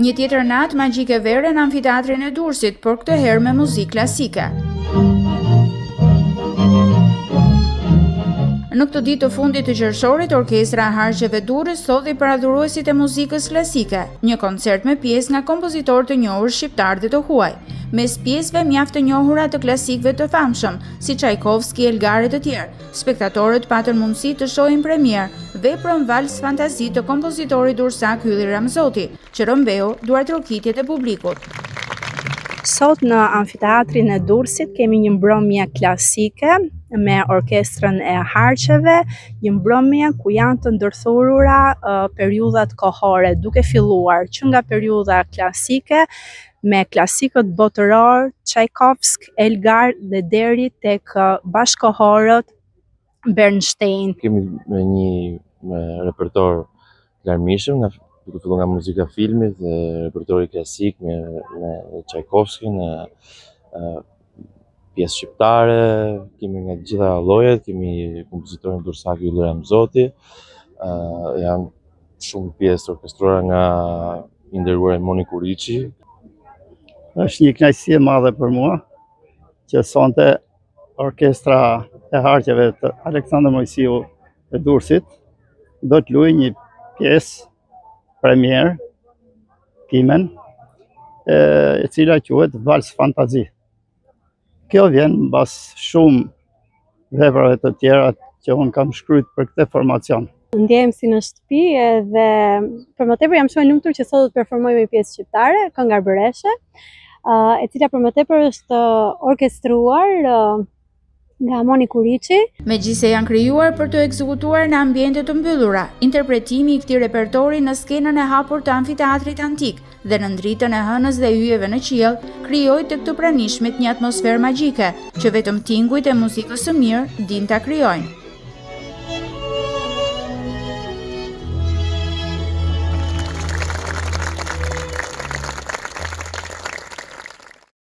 Një tjetër natë magjike vere në amfiteatrin e Durrësit, por këtë herë me muzikë klasike. Në këtë ditë të fundit të qershorit, Orkestra e Harqeve Durrës sodhi për adhuruesit e muzikës klasike, një koncert me pjesë nga kompozitorë të njohur shqiptar dhe të huaj. Mes pjesëve mjaft të njohura të klasikëve të famshëm, si Çajkovski, Elgar e të tjerë, spektatorët patën mundësi të shohin premierë veprën Vals Fantazi të kompozitorit durrësak Hylli Ramzoti, që rrëmbeu duart trokitjet e publikut. Sot në amfiteatrin e Durrësit kemi një mbrëmje klasike me orkestrën e Harqeve, një mbrëmje ku janë të ndërthurura periudhat kohore, duke filluar që nga periudha klasike me klasikët botëror, Çajkovsk, Elgar dhe deri tek bashkohorët Bernstein. Kemi një repertor larmishëm, duke filluar nga muzika filmit, repertori klasik me Çajkovskin, pjesë shqiptare, kemi nga gjitha llojet, kemi kompozitorin durrësak Hylli Ramzoti, janë shumë pjesë orkestruara nga i nderuari Moni Kuriçi. Është një kënaqësi e madhe për mua që sonte Orkestra e Harqeve të Aleksandër Mojsiu të Durrësit do të luajë një pjesë premier, kimen, e cila quhet Vals Fantazi. Kjo vjen mbas shumë veprave të tjera që unë kam shkruajtur për këtë formacion. Ndjehem si në shtëpi edhe për më tepër jam shumë e lumtur që sot do të performoj me pjesë shqiptare, Kënga Arbëreshe, e cila për më tepër është orkestruar nga Moni Kuriçi. Megjithse janë krijuar për të ekzekutuar në ambiente të mbyllura, interpretimi i këtij repertori në skenën e hapur të amfiteatrit antik dhe në ndritën e hënës dhe yjeve në qiell, krijoi të këtë pranishmit një atmosferë magjike që vetëm tingujt e muzikës së mirë dinë ta krijojnë.